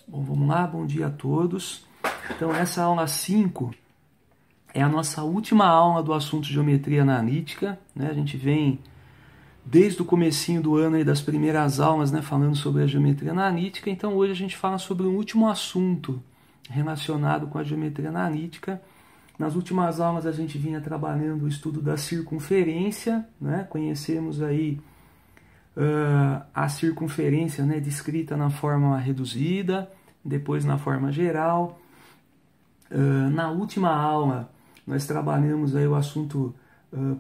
Bom, vamos lá, bom dia a todos. Então, essa aula 5 é a nossa última aula do assunto geometria analítica, né? A gente vem desde o comecinho do ano aí das primeiras aulas, né, falando sobre a geometria analítica. Então, hoje a gente fala sobre o último assunto relacionado com a geometria analítica. Nas últimas aulas a gente vinha trabalhando o estudo da circunferência, né? Conhecemos aí a circunferência, né, descrita na forma reduzida, depois na forma geral. Na última aula nós trabalhamos aí o assunto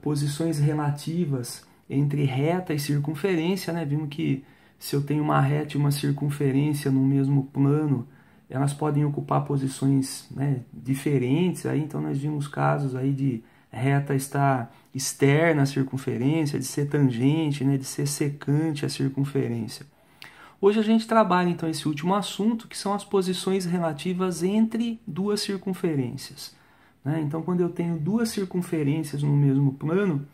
posições relativas entre reta e circunferência, né? Vimos que se eu tenho uma reta e uma circunferência no mesmo plano, elas podem ocupar posições, né, diferentes. Aí, então nós vimos casos aí de reta estar externa à circunferência, de ser tangente, né, de ser secante à circunferência. Hoje a gente trabalha então esse último assunto, que são as posições relativas entre duas circunferências, né? Então, quando eu tenho duas circunferências no mesmo plano,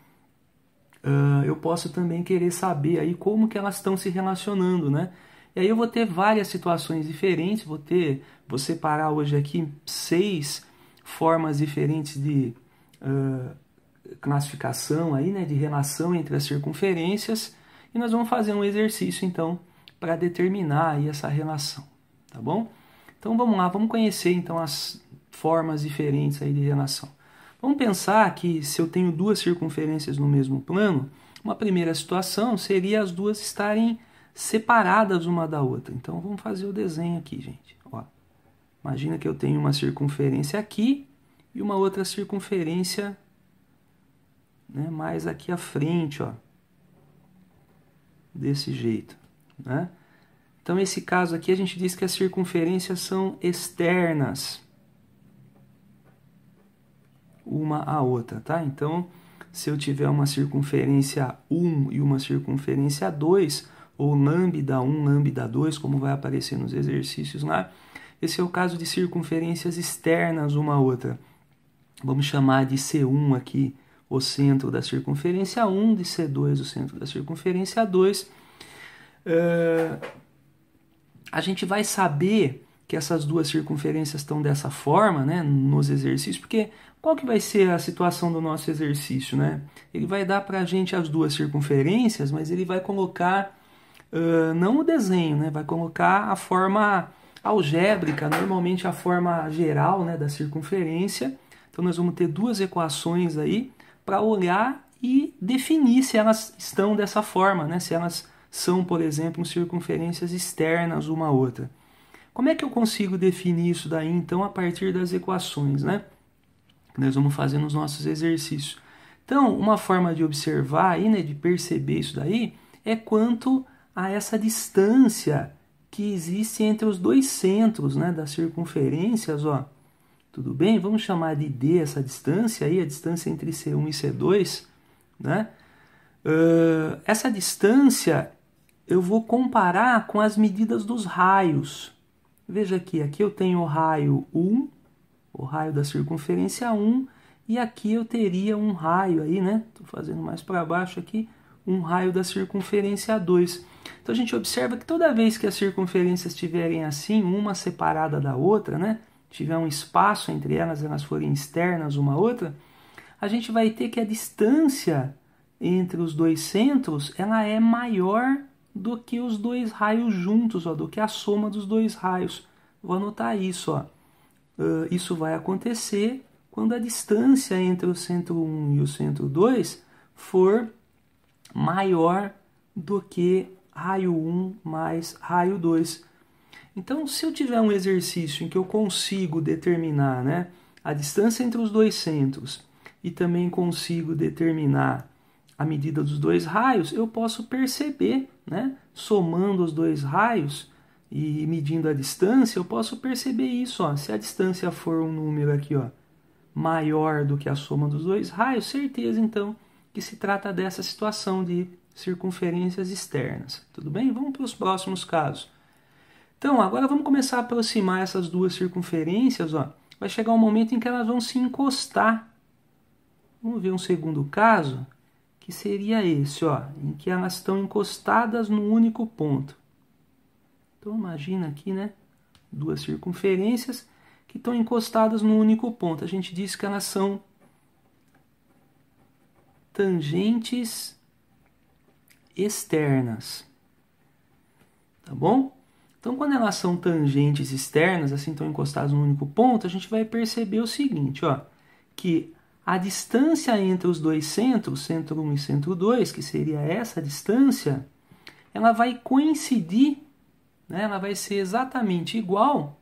eu posso também querer saber aí como que elas estão se relacionando, né? E aí eu vou ter várias situações diferentes, vou separar hoje aqui 6 formas diferentes de classificação aí, né, de relação entre as circunferências, e nós vamos fazer um exercício então para determinar aí essa relação, tá bom? Então vamos lá, vamos conhecer então as formas diferentes aí de relação. Vamos pensar que se eu tenho duas circunferências no mesmo plano, uma primeira situação seria as duas estarem separadas uma da outra. Então vamos fazer o desenho aqui, gente. Ó, imagina que eu tenho uma circunferência aqui e uma outra circunferência, né, mais aqui à frente, ó, desse jeito, né? Então, nesse caso aqui, a gente diz que as circunferências são externas uma à outra, tá? Então, se eu tiver uma circunferência 1 e uma circunferência 2, ou lambda 1, lambda 2, como vai aparecer nos exercícios lá, esse é o caso de circunferências externas uma à outra. Vamos chamar de C1 aqui o centro da circunferência 1, de C2 o centro da circunferência 2. A gente vai saber que essas duas circunferências estão dessa forma, né, nos exercícios, porque qual que vai ser a situação do nosso exercício, né? Ele vai dar para a gente as duas circunferências, mas ele vai colocar, não o desenho, né, vai colocar a forma algébrica, normalmente a forma geral, né, da circunferência. Então nós vamos ter duas equações aí para olhar e definir se elas estão dessa forma, né, se elas são, por exemplo, circunferências externas uma à outra. Como é que eu consigo definir isso daí, então, a partir das equações, né, que nós vamos fazer nos nossos exercícios? Então, uma forma de observar aí, né, de perceber isso daí, é quanto a essa distância que existe entre os dois centros, né, das circunferências, ó. Tudo bem? Vamos chamar de D essa distância aí, a distância entre C1 e C2, né? Essa distância eu vou comparar com as medidas dos raios. Veja aqui eu tenho o raio 1, o raio da circunferência 1, e aqui eu teria um raio aí, né? Estou fazendo mais para baixo aqui, um raio da circunferência 2. Então a gente observa que toda vez que as circunferências estiverem assim, uma separada da outra, né, tiver um espaço entre elas, elas forem externas uma à outra, a gente vai ter que a distância entre os dois centros, ela é maior do que os dois raios juntos, ó, do que a soma dos dois raios. Vou anotar isso, ó. Isso vai acontecer quando a distância entre o centro 1 e o centro 2 for maior do que raio 1 mais raio 2. Então, se eu tiver um exercício em que eu consigo determinar, né, a distância entre os dois centros e também consigo determinar a medida dos dois raios, eu posso perceber, né, somando os dois raios e medindo a distância, eu posso perceber isso, ó. Se a distância for um número aqui, ó, maior do que a soma dos dois raios, certeza então que se trata dessa situação de circunferências externas. Tudo bem? Vamos para os próximos casos. Então, agora vamos começar a aproximar essas duas circunferências, ó. Vai chegar um momento em que elas vão se encostar. Vamos ver um segundo caso, que seria esse, ó, em que elas estão encostadas no único ponto. Então imagina aqui, né, duas circunferências que estão encostadas no único ponto. A gente diz que elas são tangentes externas. Tá bom? Então, quando elas são tangentes externas, assim, estão encostadas no único ponto, a gente vai perceber o seguinte, ó, que a distância entre os dois centros, centro 1 e centro 2, que seria essa distância, ela vai coincidir, né, ela vai ser exatamente igual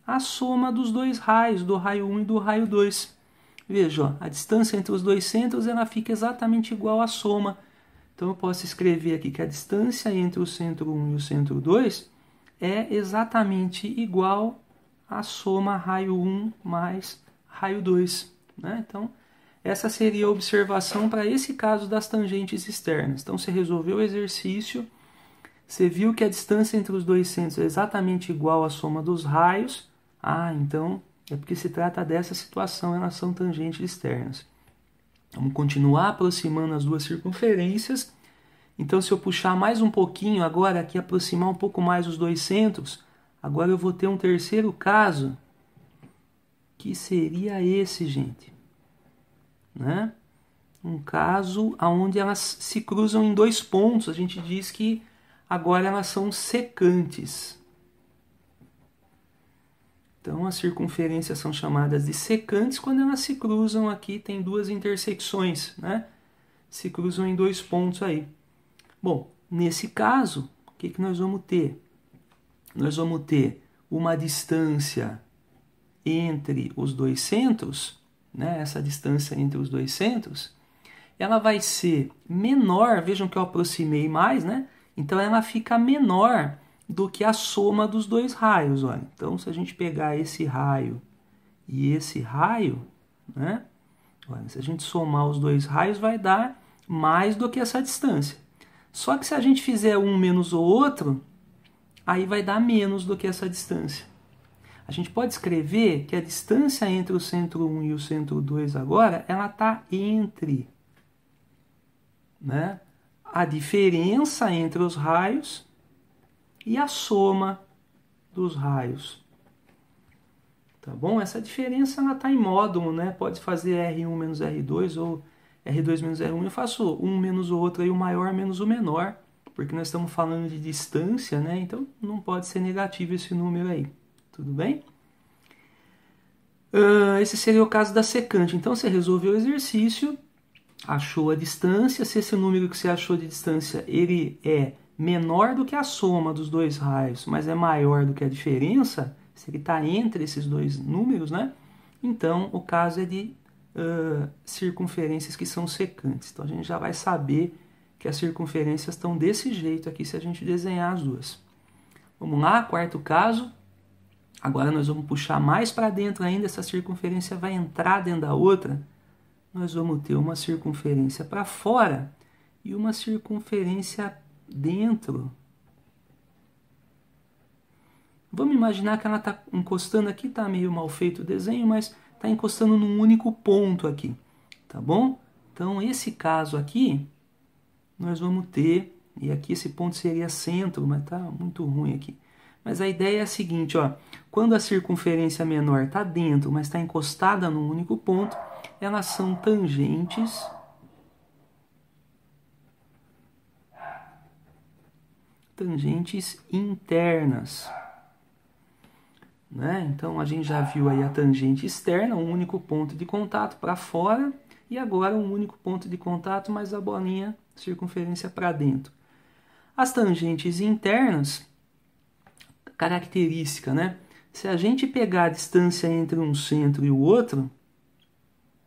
à soma dos dois raios, do raio 1 e do raio 2. Veja, ó, a distância entre os dois centros ela fica exatamente igual à soma. Então, eu posso escrever aqui que a distância entre o centro 1 e o centro 2 é exatamente igual à soma raio 1 mais raio 2. Né? Então, essa seria a observação para esse caso das tangentes externas. Então, você resolveu o exercício, você viu que a distância entre os dois centros é exatamente igual à soma dos raios. Ah, então é porque se trata dessa situação, elas são tangentes externas. Vamos continuar aproximando as duas circunferências. Então, se eu puxar mais um pouquinho agora, aqui aproximar um pouco mais os dois centros, agora eu vou ter um terceiro caso, que seria esse, gente. Né? Um caso onde elas se cruzam em dois pontos. A gente diz que agora elas são secantes. Então, as circunferências são chamadas de secantes quando elas se cruzam aqui, tem duas intersecções, né? Se cruzam em dois pontos aí. Bom, nesse caso, o que nós vamos ter? Nós vamos ter uma distância entre os dois centros, né? Essa distância entre os dois centros, ela vai ser menor, vejam que eu aproximei mais, né? Então, ela fica menor do que a soma dos dois raios. Olha. Então, se a gente pegar esse raio e esse raio, né? Olha, se a gente somar os dois raios, vai dar mais do que essa distância. Só que se a gente fizer um menos o outro, aí vai dar menos do que essa distância. A gente pode escrever que a distância entre o centro 1 e o centro 2 agora, ela está entre, né, a diferença entre os raios e a soma dos raios. Tá bom? Essa diferença está em módulo, né? Pode fazer R1 menos R2 ou R2 menos R1. Eu faço um menos o outro, aí o maior menos o menor, porque nós estamos falando de distância, né? Então não pode ser negativo esse número aí. Tudo bem? Esse seria o caso da secante. Então você resolveu o exercício, achou a distância. Se esse número que você achou de distância ele é menor do que a soma dos dois raios, mas é maior do que a diferença, se ele está entre esses dois números, né? Então, o caso é de circunferências que são secantes. Então, a gente já vai saber que as circunferências estão desse jeito aqui se a gente desenhar as duas. Vamos lá, quarto caso. Agora nós vamos puxar mais para dentro ainda, essa circunferência vai entrar dentro da outra. Nós vamos ter uma circunferência para fora e uma circunferência dentro. Vamos imaginar que ela está encostando aqui, está meio mal feito o desenho, mas está encostando num único ponto aqui, tá bom? Então, esse caso aqui, nós vamos ter, e aqui esse ponto seria centro, mas está muito ruim aqui. Mas a ideia é a seguinte, ó, quando a circunferência menor está dentro, mas está encostada num único ponto, elas são tangentes internas. Né? Então, a gente já viu aí a tangente externa, um único ponto de contato para fora, e agora um único ponto de contato, mais a bolinha circunferência para dentro. As tangentes internas, característica, né? Se a gente pegar a distância entre um centro e o outro,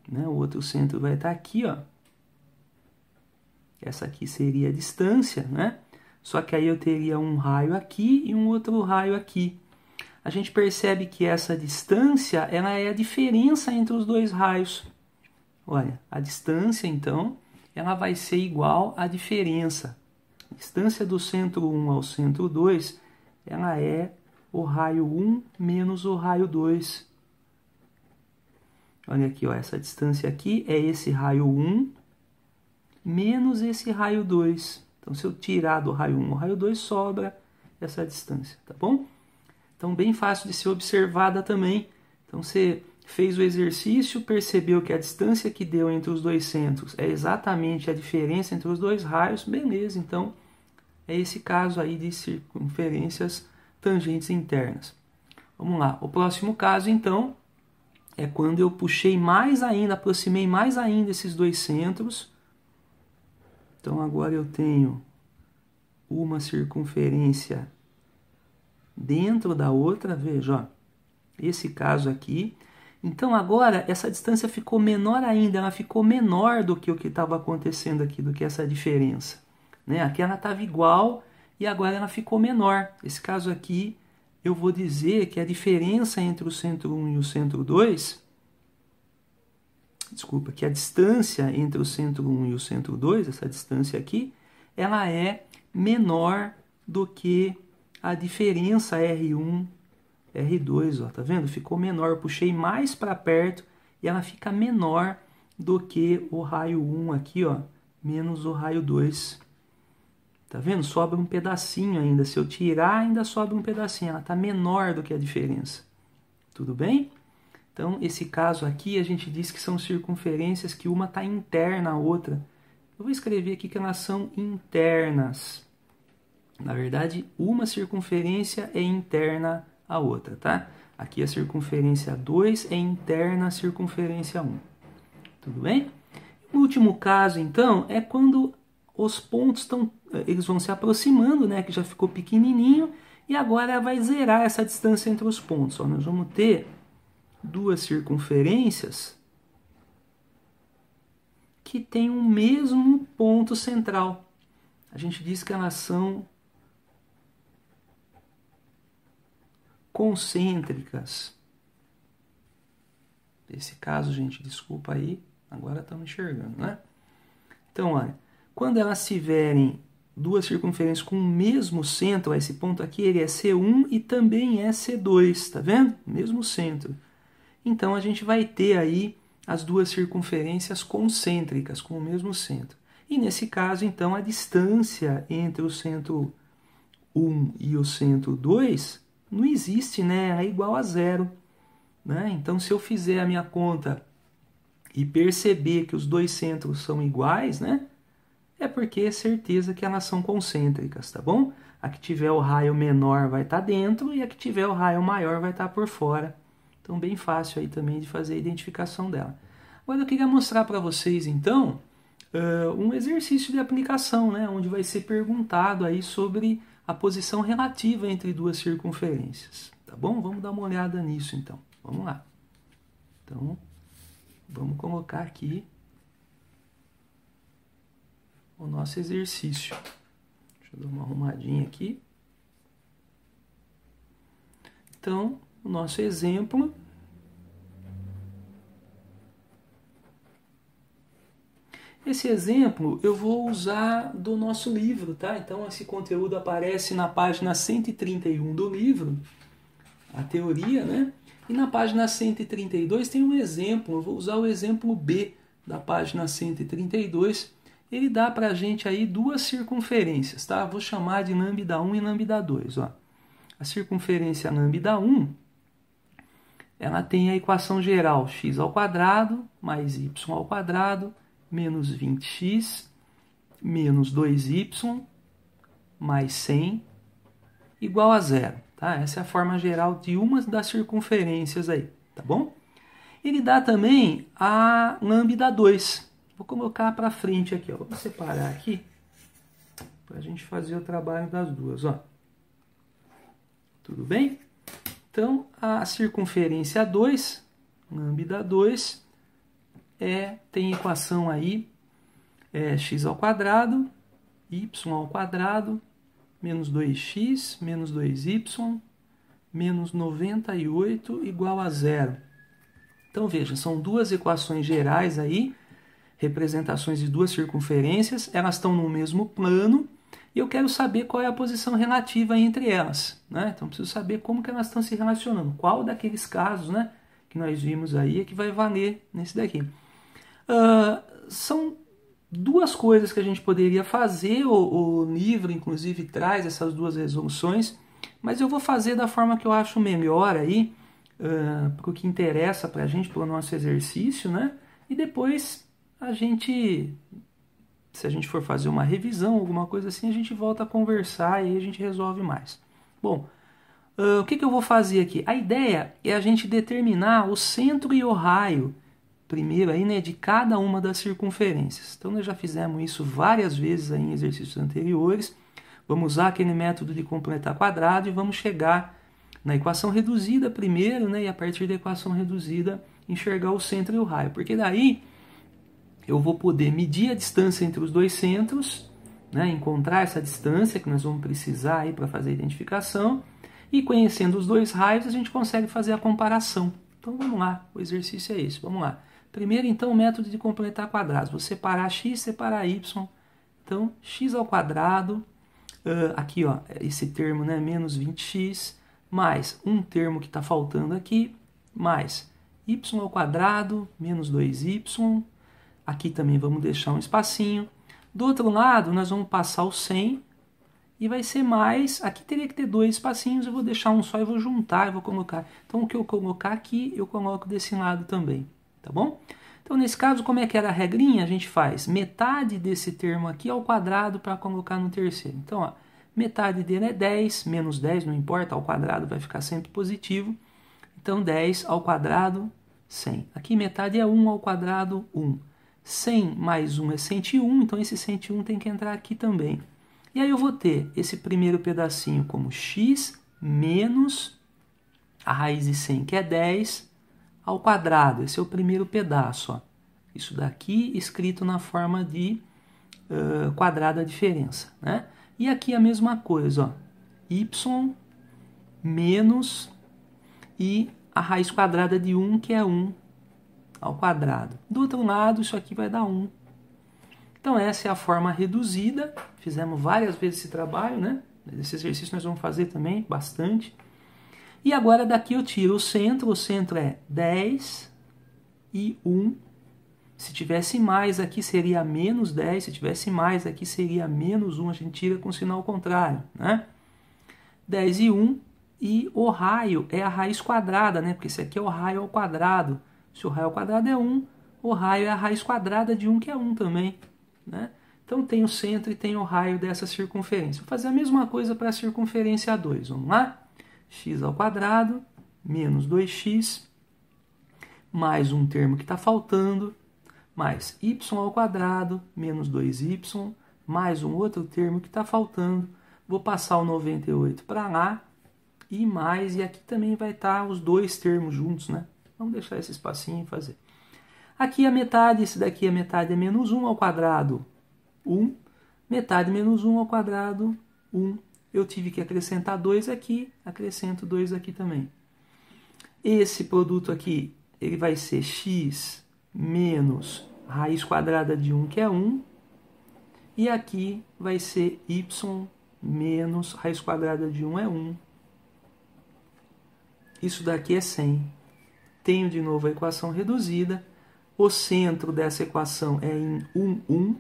né? O outro centro vai estar aqui, ó. Essa aqui seria a distância, né? Só que aí eu teria um raio aqui e um outro raio aqui. A gente percebe que essa distância ela é a diferença entre os dois raios. Olha, a distância, então, ela vai ser igual à diferença. A distância do centro 1 ao centro 2, ela é o raio 1 menos o raio 2. Olha aqui, ó, essa distância aqui é esse raio 1 menos esse raio 2. Então, se eu tirar do raio 1 o raio 2, sobra essa distância, tá bom? Então, bem fácil de ser observada também. Então, você fez o exercício, percebeu que a distância que deu entre os dois centros é exatamente a diferença entre os dois raios, beleza, então é esse caso aí de circunferências tangentes internas. Vamos lá, o próximo caso então é quando eu puxei mais ainda, aproximei mais ainda esses dois centros. Então agora eu tenho uma circunferência dentro da outra, veja, ó, esse caso aqui. Então agora essa distância ficou menor ainda, ela ficou menor do que o que estava acontecendo aqui, do que essa diferença. Né? Aqui ela estava igual e agora ela ficou menor. Esse caso aqui eu vou dizer que a diferença entre o centro 1 e o centro 2, desculpa, que a distância entre o centro 1 e o centro 2, essa distância aqui, ela é menor do que a diferença R1, R2, ó, tá vendo? Ficou menor, eu puxei mais para perto e ela fica menor do que o raio 1 aqui, ó, menos o raio 2. Tá vendo? Sobra um pedacinho ainda. Se eu tirar, ainda sobra um pedacinho. Ela está menor do que a diferença. Tudo bem? Então, esse caso aqui, a gente diz que são circunferências que uma está interna à outra. Eu vou escrever aqui que elas são internas. Na verdade, uma circunferência é interna à outra, tá? Aqui a circunferência 2 é interna à circunferência 1. Tudo bem? O último caso, então, é quando os pontos eles vão se aproximando, né, que já ficou pequenininho, e agora vai zerar essa distância entre os pontos. Ó, nós vamos ter duas circunferências que têm o mesmo ponto central. A gente diz que elas são concêntricas. Nesse caso, gente, desculpa aí, agora estamos enxergando, né? Então, olha, quando elas tiverem duas circunferências com o mesmo centro, esse ponto aqui ele é C1 e também é C2, tá vendo? Mesmo centro. Então a gente vai ter aí as duas circunferências concêntricas com o mesmo centro. E nesse caso, então, a distância entre o centro 1 e o centro 2 não existe, né? É igual a zero. Né? Então, se eu fizer a minha conta e perceber que os dois centros são iguais, né? É porque é certeza que elas são concêntricas, tá bom? A que tiver o raio menor vai estar dentro e a que tiver o raio maior vai estar por fora. Então, bem fácil aí também de fazer a identificação dela. Agora, eu queria mostrar para vocês, então, um exercício de aplicação, né? Onde vai ser perguntado aí sobre a posição relativa entre duas circunferências, tá bom? Vamos dar uma olhada nisso, então. Vamos lá. Então, vamos colocar aqui o nosso exercício. Deixa eu dar uma arrumadinha aqui. Então, o nosso exemplo. Esse exemplo eu vou usar do nosso livro, tá? Então, esse conteúdo aparece na página 131 do livro, a teoria, né? E na página 132 tem um exemplo, eu vou usar o exemplo B da página 132. Ele dá para a gente aí duas circunferências, tá? Vou chamar de lambda 1 e lambda 2, ó. A circunferência lambda 1, ela tem a equação geral x ao quadrado mais y ao quadrado menos 20x menos 2y mais 100 igual a zero. Tá? Essa é a forma geral de uma das circunferências aí, tá bom? Ele dá também a lambda 2. Vou colocar para frente aqui, ó. Vou separar aqui para a gente fazer o trabalho das duas, ó. Tudo bem? Então, a circunferência 2, lambda 2, tem equação aí, x ao quadrado, y ao quadrado, menos 2x, menos 2y, menos 98 igual a zero. Então, veja, são duas equações gerais aí, representações de duas circunferências, elas estão no mesmo plano, e eu quero saber qual é a posição relativa entre elas, né? Então, preciso saber como que elas estão se relacionando, qual daqueles casos, né, que nós vimos aí é que vai valer nesse daqui. São duas coisas que a gente poderia fazer, o livro inclusive traz essas duas resoluções. Mas eu vou fazer da forma que eu acho melhor aí, para o que interessa para a gente, para o nosso exercício, né? E depois se a gente for fazer uma revisão, alguma coisa assim, a gente volta a conversar e aí a gente resolve mais. Bom, o que eu vou fazer aqui? A ideia é a gente determinar o centro e o raio, primeiro aí, né, de cada uma das circunferências. Então nós já fizemos isso várias vezes aí em exercícios anteriores. Vamos usar aquele método de completar quadrado e vamos chegar na equação reduzida primeiro, né, e a partir da equação reduzida enxergar o centro e o raio. Porque daí eu vou poder medir a distância entre os dois centros, né, encontrar essa distância que nós vamos precisar aí para fazer a identificação, e conhecendo os dois raios a gente consegue fazer a comparação. Então vamos lá, o exercício é esse, vamos lá. Primeiro então o método de completar quadrados, vou separar x, separar y, então x ao quadrado, aqui ó, esse termo, né, menos 20x, mais um termo que está faltando aqui, mais y ao quadrado, menos 2y, aqui também vamos deixar um espacinho. Do outro lado, nós vamos passar o 100 e vai ser mais... Aqui teria que ter dois espacinhos, eu vou deixar um só e vou juntar, eu vou colocar. Então, o que eu colocar aqui, eu coloco desse lado também, tá bom? Então, nesse caso, como é que era a regrinha? A gente faz metade desse termo aqui ao quadrado para colocar no terceiro. Então, ó, metade dele é 10, menos 10, não importa, ao quadrado vai ficar sempre positivo. Então, 10 ao quadrado, 100. Aqui metade é 1 ao quadrado, 1. 100 mais 1 é 101, então esse 101 tem que entrar aqui também. E aí eu vou ter esse primeiro pedacinho como x menos a raiz de 100, que é 10, ao quadrado. Esse é o primeiro pedaço. Ó. Isso daqui escrito na forma de quadrado da diferença. Né? E aqui a mesma coisa. Ó. Y menos e a raiz quadrada de 1, que é 1 ao quadrado. Do outro lado, isso aqui vai dar 1. Então, essa é a forma reduzida. Fizemos várias vezes esse trabalho, né? Esse exercício nós vamos fazer também, bastante. E agora daqui eu tiro o centro é 10 e 1. Se tivesse mais aqui seria menos 10, se tivesse mais aqui seria menos 1, a gente tira com sinal contrário, né? 10 e 1, e o raio é a raiz quadrada, né? Porque esse aqui é o raio ao quadrado. Se o raio ao quadrado é 1, o raio é a raiz quadrada de 1, que é 1 também. Né? Então tem o centro e tem o raio dessa circunferência. Vou fazer a mesma coisa para a circunferência A2. Vamos lá? X ao quadrado menos 2x, mais um termo que está faltando, mais y ao quadrado menos 2y, mais um outro termo que está faltando. Vou passar o 98 para lá, e mais, e aqui também vai estar os dois termos juntos, né? Vamos deixar esse espacinho e fazer. Aqui a metade, esse daqui a metade é menos 1 ao quadrado, 1. Metade menos 1 ao quadrado, 1. Eu tive que acrescentar 2 aqui, acrescento 2 aqui também. Esse produto aqui, ele vai ser x menos raiz quadrada de 1, que é 1. E aqui vai ser y menos raiz quadrada de 1 é 1. Isso daqui é 100. Tenho de novo a equação reduzida. O centro dessa equação é em 1, 1.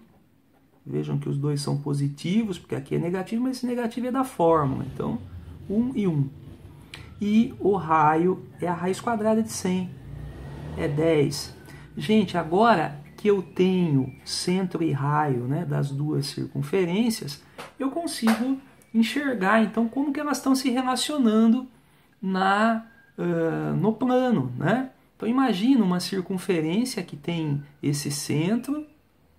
Vejam que os dois são positivos, porque aqui é negativo, mas esse negativo é da fórmula. Então, 1 e 1. E o raio é a raiz quadrada de 100. É 10. Gente, agora que eu tenho centro e raio, né, das duas circunferências, eu consigo enxergar, então, como que elas estão se relacionando no plano, né? Então imagina uma circunferência que tem esse centro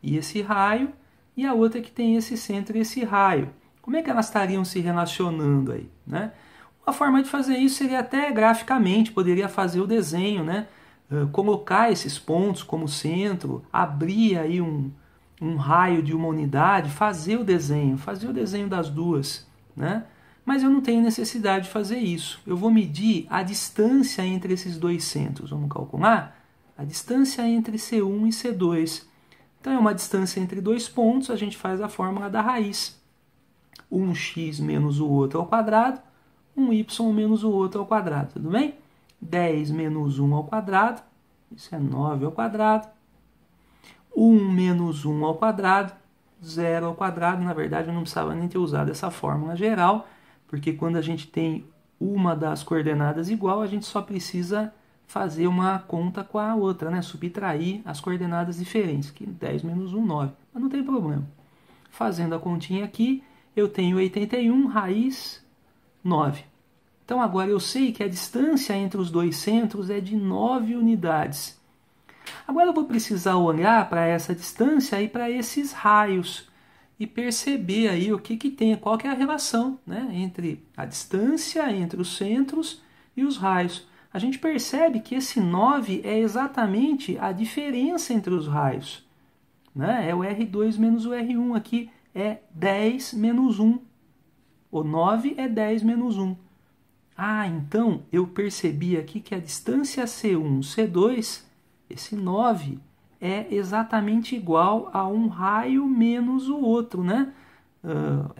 e esse raio, e a outra que tem esse centro e esse raio. Como é que elas estariam se relacionando aí, né? Uma forma de fazer isso seria até graficamente, poderia fazer o desenho, né? Colocar esses pontos como centro, abrir aí um raio de uma unidade, fazer o desenho das duas, né? Mas eu não tenho necessidade de fazer isso. Eu vou medir a distância entre esses dois centros. Vamos calcular? A distância entre C1 e C2. Então é uma distância entre dois pontos, a gente faz a fórmula da raiz. 1x menos o outro ao quadrado, 1y menos o outro ao quadrado, tudo bem? 10 menos 1 ao quadrado, isso é 9 ao quadrado. 1 menos 1 ao quadrado, 0 ao quadrado. Na verdade, eu não precisava nem ter usado essa fórmula geral. porque quando a gente tem uma das coordenadas igual, a gente só precisa fazer uma conta com a outra, né? Subtrair as coordenadas diferentes, que 10 menos 1, 9. Mas não tem problema. Fazendo a continha aqui, eu tenho 81 raiz 9. Então agora eu sei que a distância entre os dois centros é de 9 unidades. Agora eu vou precisar olhar para essa distância e para esses raios e perceber aí o que tem, qual que é a relação, né, entre a distância entre os centros e os raios. A gente percebe que esse 9 é exatamente a diferença entre os raios, né? É o R2 menos o R1 aqui, é 10 menos 1. O 9 é 10 menos 1. Ah, então eu percebi aqui que a distância C1, C2, esse 9, é exatamente igual a um raio menos o outro, né?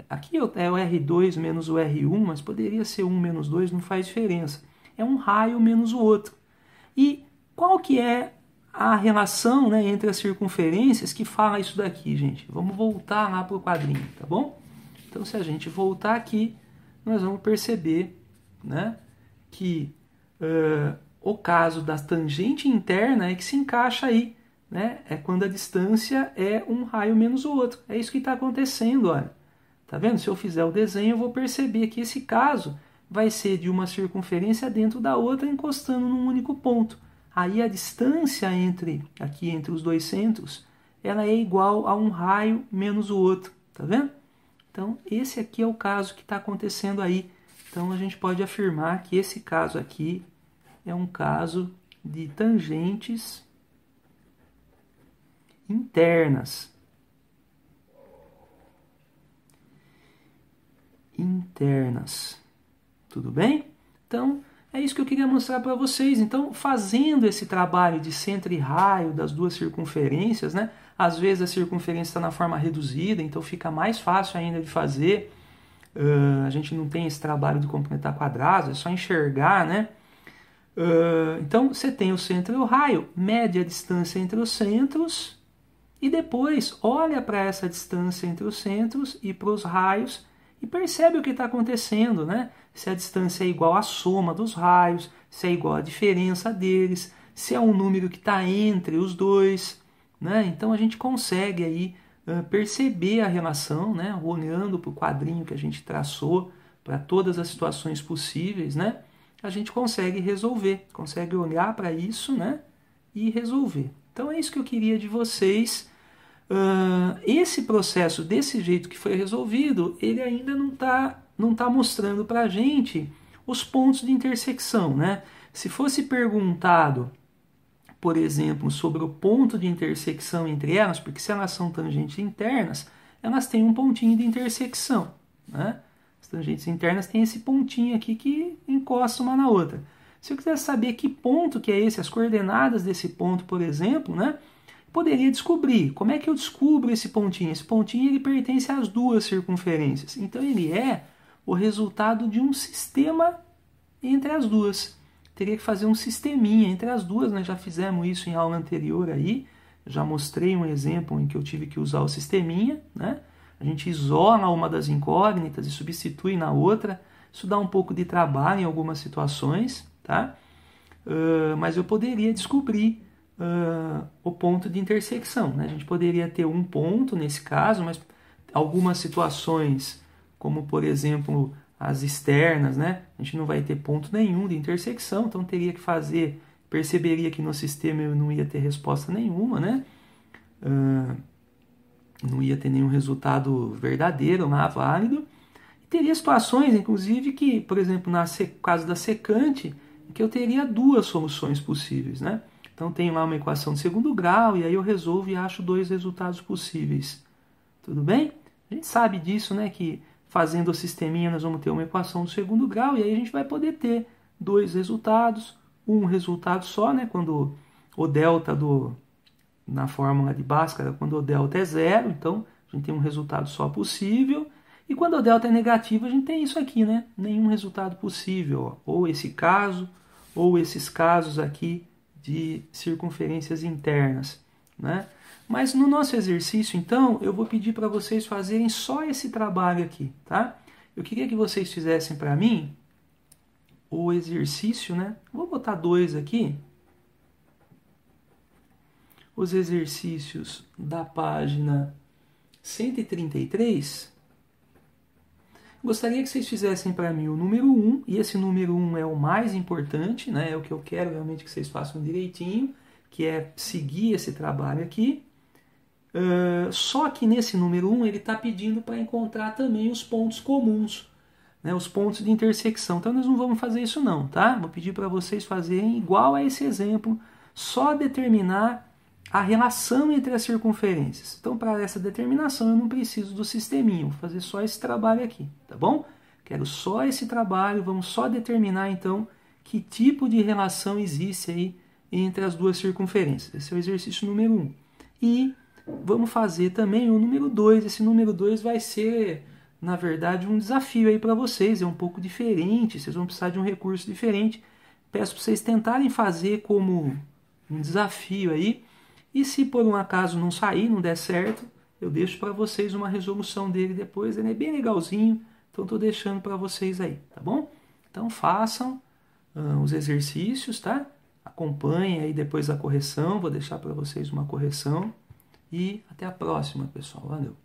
Aqui é o R2 menos o R1, mas poderia ser 1 menos 2, não faz diferença. É um raio menos o outro. E qual que é a relação, né, entre as circunferências que fala isso daqui, gente? Vamos voltar lá para o quadrinho, tá bom? Então, se a gente voltar aqui, nós vamos perceber, né, que o caso da tangente interna é que se encaixa aí, né? É quando a distância é um raio menos o outro. É isso que está acontecendo, olha. Tá vendo? Se eu fizer o desenho, eu vou perceber que esse caso vai ser de uma circunferência dentro da outra, encostando num único ponto. Aí a distância aqui entre os dois centros, ela é igual a um raio menos o outro, tá vendo? Então, esse aqui é o caso que está acontecendo aí. Então, a gente pode afirmar que esse caso aqui é um caso de tangentes internas. Tudo bem? Então, é isso que eu queria mostrar para vocês. Então, fazendo esse trabalho de centro e raio das duas circunferências, né? Às vezes a circunferência está na forma reduzida, então fica mais fácil ainda de fazer. A gente não tem esse trabalho de completar quadrados, é só enxergar, né? Então, você tem o centro e o raio, mede a distância entre os centros e depois olha para essa distância entre os centros e para os raios e percebe o que está acontecendo, né? Se a distância é igual à soma dos raios, se é igual à diferença deles, se é um número que está entre os dois, né? Então a gente consegue aí perceber a relação, né? Olhando para o quadrinho que a gente traçou para todas as situações possíveis, né? A gente consegue resolver, consegue olhar para isso, né? E resolver. Então é isso que eu queria de vocês. Esse processo, desse jeito que foi resolvido, ele ainda não tá mostrando para a gente os pontos de intersecção, né? Se fosse perguntado, por exemplo, sobre o ponto de intersecção entre elas, porque se elas são tangentes internas, elas têm um pontinho de intersecção, né? As tangentes internas têm esse pontinho aqui que encosta uma na outra. Se eu quiser saber que ponto que é esse, as coordenadas desse ponto, por exemplo, né? Poderia descobrir. Como é que eu descubro esse pontinho? Esse pontinho ele pertence às duas circunferências. Então ele é o resultado de um sistema entre as duas. Teria que fazer um sisteminha entre as duas. Nós já fizemos isso em aula anterior aí. Já mostrei um exemplo em que eu tive que usar o sisteminha, né? A gente isola uma das incógnitas e substitui na outra. Isso dá um pouco de trabalho em algumas situações, tá? Mas eu poderia descobrir o ponto de intersecção, né? A gente poderia ter um ponto nesse caso, mas algumas situações, como por exemplo as externas, né? A gente não vai ter ponto nenhum de intersecção, então teria que fazer, perceberia que no sistema eu não ia ter resposta nenhuma, né? Não ia ter nenhum resultado verdadeiro, lá, válido. E teria situações, inclusive, que, por exemplo, no caso da secante, que eu teria duas soluções possíveis, né? Então tem lá uma equação de segundo grau e aí eu resolvo e acho dois resultados possíveis. Tudo bem? A gente sabe disso, né? Que fazendo o sisteminha nós vamos ter uma equação do segundo grau e aí a gente vai poder ter dois resultados, um resultado só, né? Quando o delta na fórmula de Bhaskara, quando o delta é zero, então a gente tem um resultado só possível. E quando o delta é negativo, a gente tem isso aqui, né? Nenhum resultado possível. Ó. Ou esse caso, ou esses casos aqui de circunferências internas, né? Mas no nosso exercício, então, eu vou pedir para vocês fazerem só esse trabalho aqui, tá? Eu queria que vocês fizessem para mim o exercício, né? Vou botar 2 aqui. Os exercícios da página 133. Gostaria que vocês fizessem para mim o número 1, e esse número 1 é o mais importante, né? É o que eu quero realmente que vocês façam direitinho, que é seguir esse trabalho aqui. Só que nesse número 1 ele está pedindo para encontrar também os pontos comuns, né? Os pontos de intersecção. Então nós não vamos fazer isso não, tá? Vou pedir para vocês fazerem igual a esse exemplo, só determinar a relação entre as circunferências. Então, para essa determinação, eu não preciso do sisteminha, vou fazer só esse trabalho aqui, tá bom? Quero só esse trabalho, vamos só determinar, então, que tipo de relação existe aí entre as duas circunferências. Esse é o exercício número 1. E vamos fazer também o número 2. Esse número 2 vai ser, na verdade, um desafio aí para vocês, é um pouco diferente, vocês vão precisar de um recurso diferente. Peço para vocês tentarem fazer como um desafio aí. E se por um acaso não sair, não der certo, eu deixo para vocês uma resolução dele depois. Ele é bem legalzinho, então estou deixando para vocês aí, tá bom? Então façam os exercícios, tá? Acompanhem aí depois a correção, vou deixar para vocês uma correção. E até a próxima, pessoal. Valeu!